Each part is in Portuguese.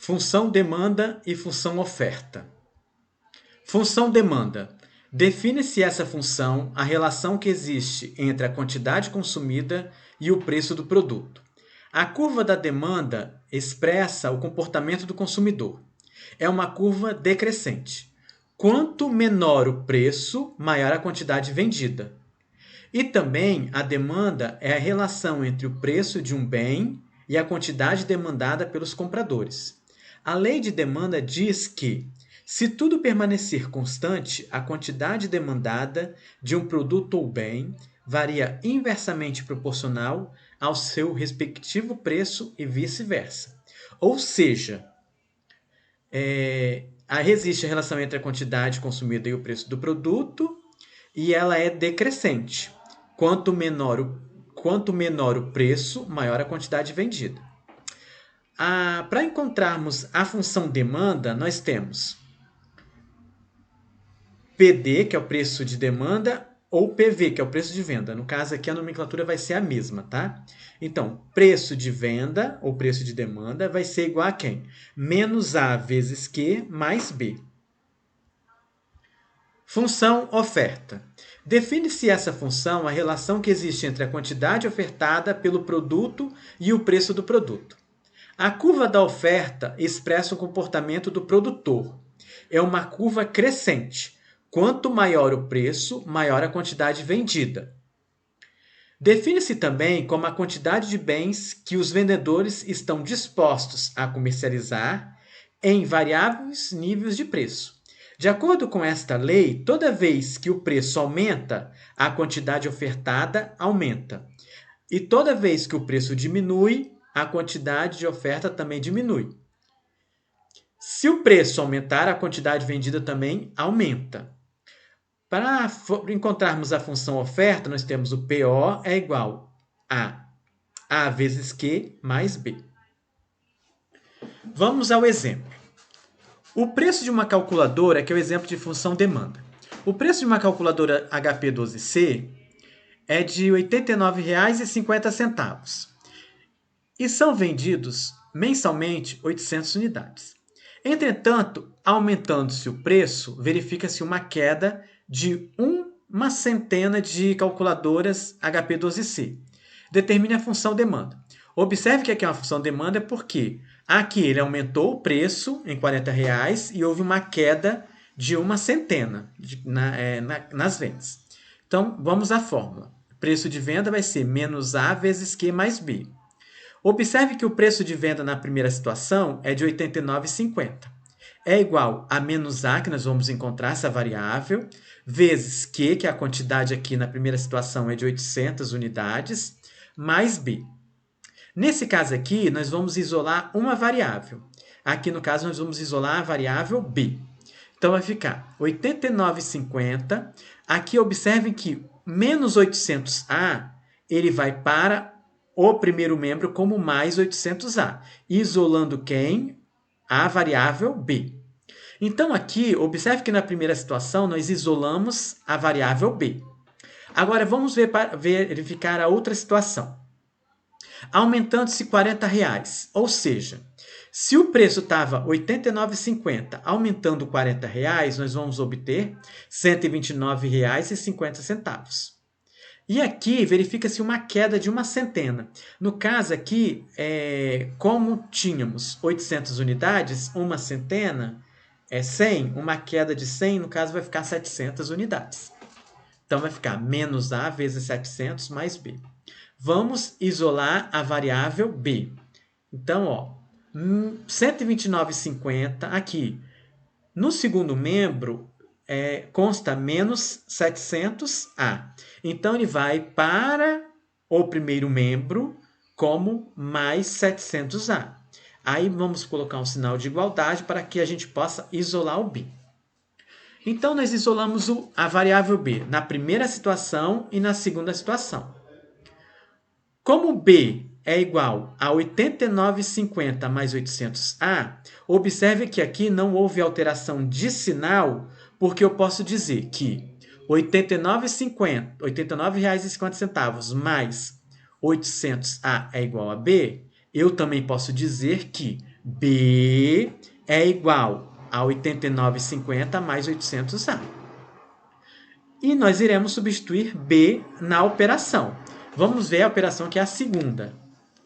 Função demanda e função oferta. Função demanda. Define-se essa função a relação que existe entre a quantidade consumida e o preço do produto. A curva da demanda expressa o comportamento do consumidor. É uma curva decrescente. Quanto menor o preço, maior a quantidade vendida. E também a demanda é a relação entre o preço de um bem e a quantidade demandada pelos compradores. A lei de demanda diz que, se tudo permanecer constante, a quantidade demandada de um produto ou bem varia inversamente proporcional ao seu respectivo preço e vice-versa. Ou seja, existe a relação entre a quantidade consumida e o preço do produto e ela é decrescente. Quanto menor o preço, maior a quantidade vendida. Para encontrarmos a função demanda, nós temos PD, que é o preço de demanda, ou PV, que é o preço de venda. No caso aqui, a nomenclatura vai ser a mesma, tá? Então, preço de venda, ou preço de demanda, vai ser igual a quem? Menos A vezes Q mais B. Função oferta. Define-se essa função a relação que existe entre a quantidade ofertada pelo produto e o preço do produto. A curva da oferta expressa o comportamento do produtor. É uma curva crescente. Quanto maior o preço, maior a quantidade vendida. Define-se também como a quantidade de bens que os vendedores estão dispostos a comercializar em variáveis níveis de preço. De acordo com esta lei, toda vez que o preço aumenta, a quantidade ofertada aumenta. E toda vez que o preço diminui, a quantidade de oferta também diminui. Se o preço aumentar, a quantidade vendida também aumenta. Para encontrarmos a função oferta, nós temos o PO é igual a A vezes Q mais B. Vamos ao exemplo. O preço de uma calculadora, que é o exemplo de função demanda. O preço de uma calculadora HP12C é de R$ 89,50 e são vendidos mensalmente 800 unidades. Entretanto, aumentando-se o preço, verifica-se uma queda de uma centena de calculadoras HP12C. Determine a função demanda. Observe que aqui é uma função demanda porque aqui ele aumentou o preço em R$40 e houve uma queda de uma centena nas vendas. Então, vamos à fórmula. O preço de venda vai ser menos A vezes Q mais B. Observe que o preço de venda na primeira situação é de R$ 89,50. É igual a menos A, que nós vamos encontrar essa variável, vezes Q, que é a quantidade aqui na primeira situação é de 800 unidades, mais B. Nesse caso aqui, nós vamos isolar uma variável. Aqui, no caso, nós vamos isolar a variável B. Então, vai ficar 89,50. Aqui, observem que menos 800A, ele vai para o primeiro membro como mais 800A, isolando quem? A variável B. Então, aqui, observe que na primeira situação, nós isolamos a variável B. Agora, vamos verificar a outra situação. Aumentando-se R$40, ou seja, se o preço estava R$ 89,50, aumentando R$40, nós vamos obter R$ 129,50. E aqui verifica-se uma queda de uma centena. No caso aqui, como tínhamos 800 unidades, uma centena é 100, uma queda de 100, no caso vai ficar 700 unidades. Então vai ficar menos A vezes 700 mais B. Vamos isolar a variável B. Então, 129,50 aqui. No segundo membro, consta menos 700A. Então, ele vai para o primeiro membro como mais 700A. Aí, vamos colocar um sinal de igualdade para que a gente possa isolar o B. Então, nós isolamos a variável B na primeira situação e na segunda situação. Como B é igual a 89,50 mais 800A, observe que aqui não houve alteração de sinal, porque eu posso dizer que R$ 89,50 mais 800A é igual a B. Eu também posso dizer que B é igual a 89,50 mais 800A. E nós iremos substituir B na operação. Vamos ver a operação que é a segunda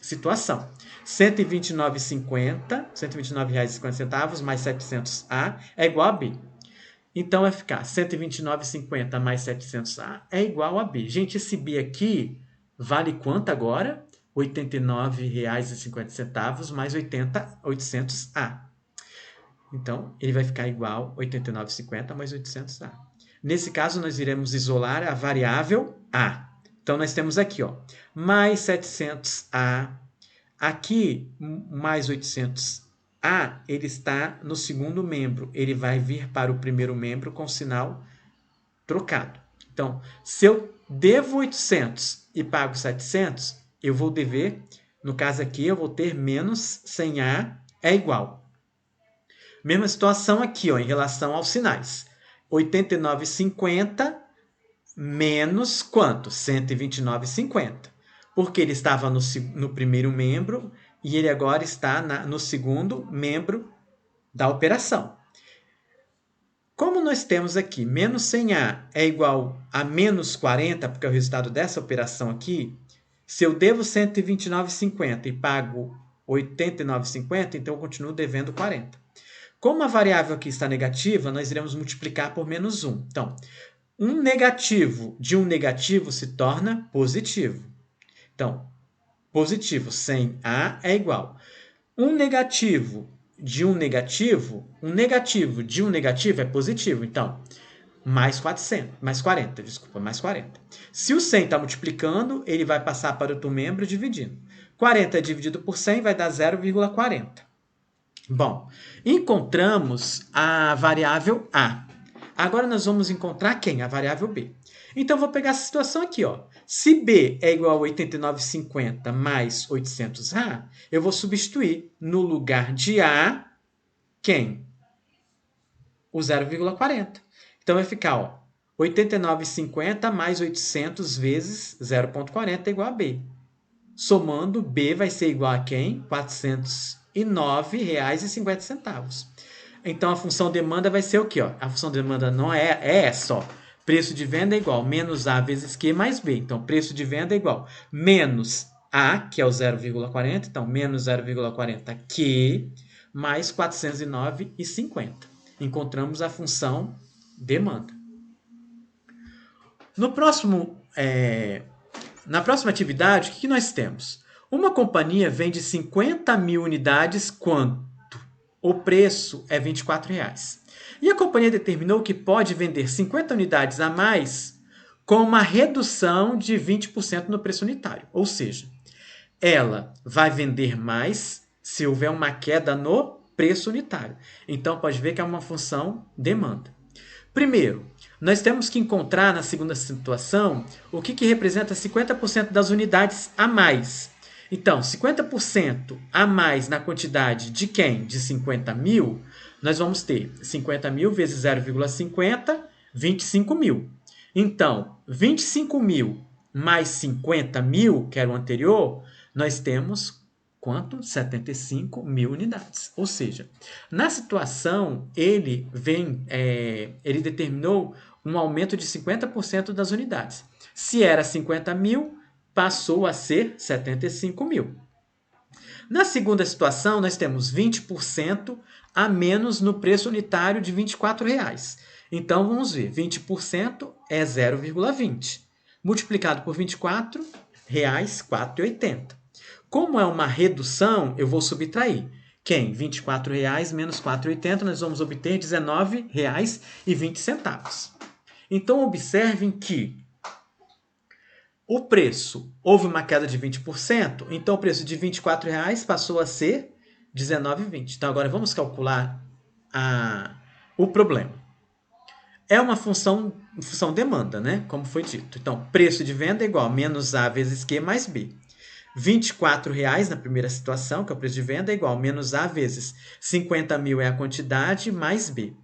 situação. R$ 129,50 mais 700A é igual a B. Então, vai ficar 129,50 mais 700A é igual a B. Gente, esse B aqui vale quanto agora? R$ 89,50 mais 800A. Então, ele vai ficar igual a 89,50 mais 800A. Nesse caso, nós iremos isolar a variável A. Então, nós temos aqui, ó, mais 700A. Aqui, mais 800A, ele está no segundo membro. Ele vai vir para o primeiro membro com sinal trocado. Então, se eu devo 800 e pago 700, eu vou dever, no caso aqui, eu vou ter menos 100A é igual. Mesma situação aqui, ó, em relação aos sinais. 89,50 menos quanto? 129,50. Porque ele estava no primeiro membro e ele agora está no segundo membro da operação. Como nós temos aqui menos 100A é igual a menos 40, porque é o resultado dessa operação aqui, se eu devo 129,50 e pago 89,50, então eu continuo devendo 40. Como a variável aqui está negativa, nós iremos multiplicar por menos 1. Então, um negativo de um negativo se torna positivo. Então, positivo sem A é igual. Um negativo de um negativo de um negativo é positivo. Então, mais 40. Se o 100 está multiplicando, ele vai passar para o outro membro dividindo. 40 dividido por 100 vai dar 0,40. Bom, encontramos a variável A. Agora nós vamos encontrar quem? A variável B. Então, vou pegar essa situação aqui, ó. Se B é igual a 89,50 mais 800A, eu vou substituir no lugar de A, quem? O 0,40. Então, vai ficar, ó, 89,50 mais 800 vezes 0,40 é igual a B. Somando, B vai ser igual a quem? R$ 409,50. Então, a função demanda vai ser o quê? Ó? A função demanda não é essa, ó. Preço de venda é igual menos A vezes Q mais B. Então, preço de venda é igual menos A, que é o 0,40. Então, menos 0,40 Q mais 409,50. Encontramos a função demanda. Na próxima atividade, o que nós temos? Uma companhia vende 50 mil unidades quando o preço é R$ 24,00. E a companhia determinou que pode vender 50 unidades a mais com uma redução de 20% no preço unitário. Ou seja, ela vai vender mais se houver uma queda no preço unitário. Então, pode ver que é uma função demanda. Primeiro, nós temos que encontrar na segunda situação o que representa 50% das unidades a mais. Então, 50% a mais na quantidade de quem? De 50 mil, nós vamos ter 50 mil vezes 0,50, 25 mil. Então, 25 mil mais 50 mil, que era o anterior, nós temos quanto? 75 mil unidades. Ou seja, na situação, ele determinou um aumento de 50% das unidades. Se era 50 mil, passou a ser 75 mil. Na segunda situação, nós temos 20% a menos no preço unitário de R$ 24,00. Então, vamos ver, 20% é 0,20. Multiplicado por 24, R$ 4,80. Como é uma redução, eu vou subtrair. Quem? R$ 24,00 menos R$ 4,80, nós vamos obter R$ 19,20. Então, observem que o preço, houve uma queda de 20%, então o preço de R$ 24,00 passou a ser R$ 19,20. Então, agora vamos calcular o problema. É uma função demanda, né? Como foi dito. Então, preço de venda é igual a menos A vezes Q mais B. R$ 24,00 na primeira situação, que é o preço de venda, é igual a menos A vezes 50 mil é a quantidade, mais B.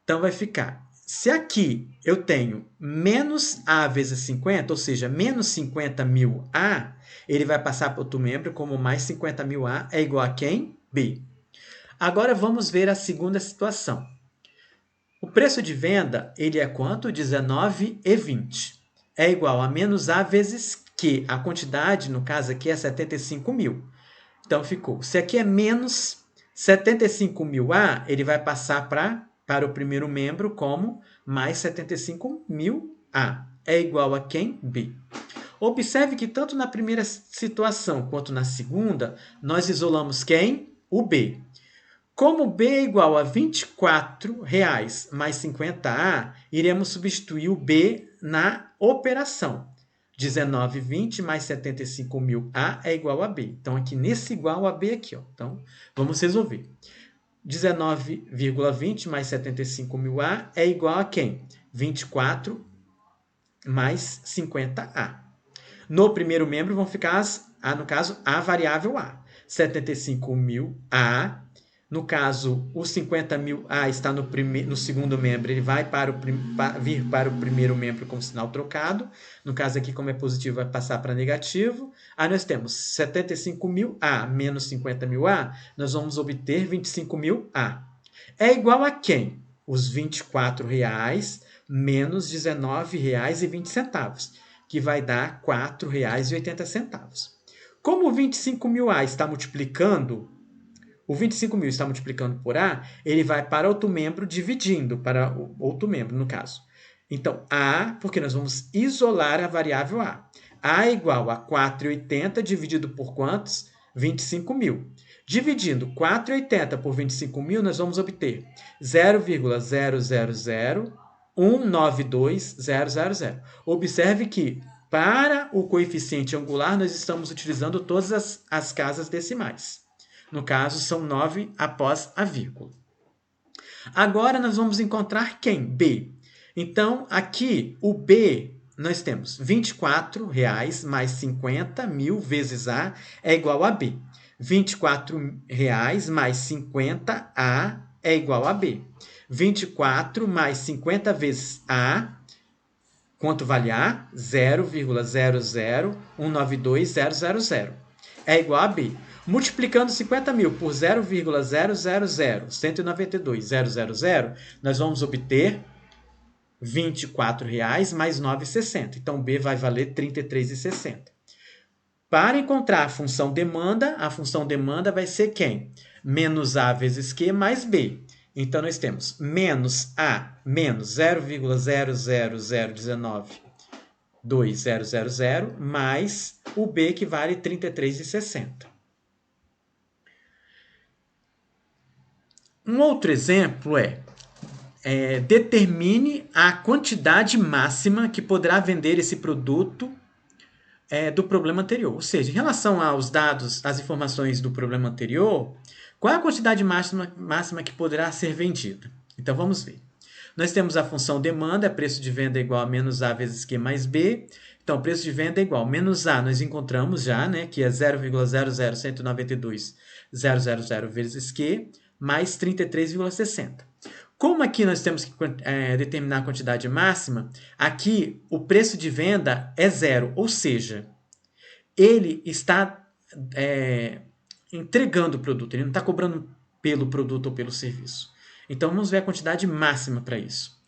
Então, vai ficar... Se aqui eu tenho menos A vezes 50, ou seja, menos 50 mil A, ele vai passar para outro membro como mais 50 mil A é igual a quem? B. Agora vamos ver a segunda situação. O preço de venda, ele é quanto? 19,20. É igual a menos A vezes Q. A quantidade, no caso aqui, é 75 mil. Então, ficou. Se aqui é menos 75 mil A, ele vai passar para o primeiro membro como mais 75 mil A. É igual a quem? B. Observe que tanto na primeira situação quanto na segunda, nós isolamos quem? O B. Como B é igual a R$ 24,00 mais 50A, iremos substituir o B na operação. 19,20 mais 75 mil A é igual a B. Então, aqui nesse igual a B aqui. Ó. Então, vamos resolver. 19,20 mais 75 mil A é igual a quem? 24 mais 50A. No primeiro membro vão ficar, no caso, a variável A. 75 mil A. No caso, o 50 mil A está no segundo membro, ele vai vir para o primeiro membro com sinal trocado. No caso aqui, como é positivo, vai passar para negativo. Aí nós temos 75 mil A menos 50 mil A, nós vamos obter 25 mil A. É igual a quem? Os R$ 24,00 menos R$ 19,20, que vai dar R$ 4,80. Como o 25 mil A está multiplicando, o 25 mil está multiplicando por A, ele vai para outro membro dividindo para outro membro, no caso. Então, A, porque nós vamos isolar a variável A. A é igual a 4,80 dividido por quantos? 25 mil. Dividindo 4,80 por 25 mil, nós vamos obter 0,00192,000. Observe que, para o coeficiente angular, nós estamos utilizando todas as casas decimais. No caso, são 9 após a vírgula. Agora, nós vamos encontrar quem? B. Então, aqui, o B, nós temos R$ 24,00 mais 50 mil vezes A é igual a B. R$ 24,00 mais 50A é igual a B. 24 mais 50 vezes A, quanto vale A? 0,00192,000. É igual a B. Multiplicando 50 mil por 0,00192,000, nós vamos obter R$ 24,00 mais 9,60. Então, B vai valer R$ 33,60. Para encontrar a função demanda vai ser quem? Menos A vezes Q mais B. Então, nós temos menos A menos 0,00019,2000 mais o B, que vale R$ 33,60. Um outro exemplo determine a quantidade máxima que poderá vender esse produto do problema anterior. Ou seja, em relação aos dados, às informações do problema anterior, qual é a quantidade máxima que poderá ser vendida? Então, vamos ver. Nós temos a função demanda, preço de venda é igual a menos A vezes Q mais B. Então, preço de venda é igual a menos A, nós encontramos já, né, que é 0,00192,000 vezes Q, mais 33,60. Como aqui nós temos que determinar a quantidade máxima, aqui o preço de venda é zero, ou seja, ele está entregando o produto, ele não está cobrando pelo produto ou pelo serviço. Então, vamos ver a quantidade máxima para isso.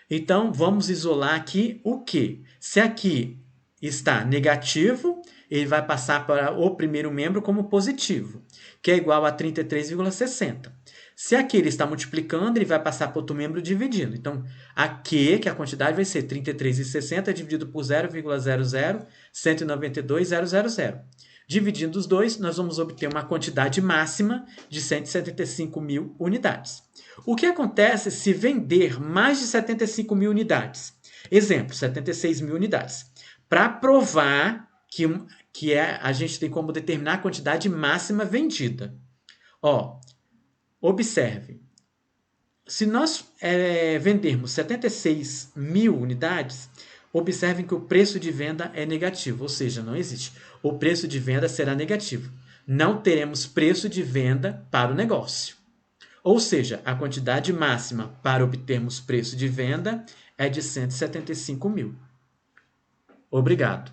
Então, vamos isolar aqui o quê? Se aqui está negativo, ele vai passar para o primeiro membro como positivo, que é igual a 33,60. Se aqui ele está multiplicando, ele vai passar para outro membro dividindo. Então, aqui, que a quantidade vai ser 33,60 dividido por 0,00192,000. Dividindo os dois, nós vamos obter uma quantidade máxima de 175 mil unidades. O que acontece se vender mais de 75 mil unidades? Exemplo, 76 mil unidades. Para provar que a gente tem como determinar a quantidade máxima vendida. Observe, se nós vendermos 76 mil unidades, observem que o preço de venda é negativo, ou seja, não existe. O preço de venda será negativo. Não teremos preço de venda para o negócio. Ou seja, a quantidade máxima para obtermos preço de venda é de 175 mil. Obrigado.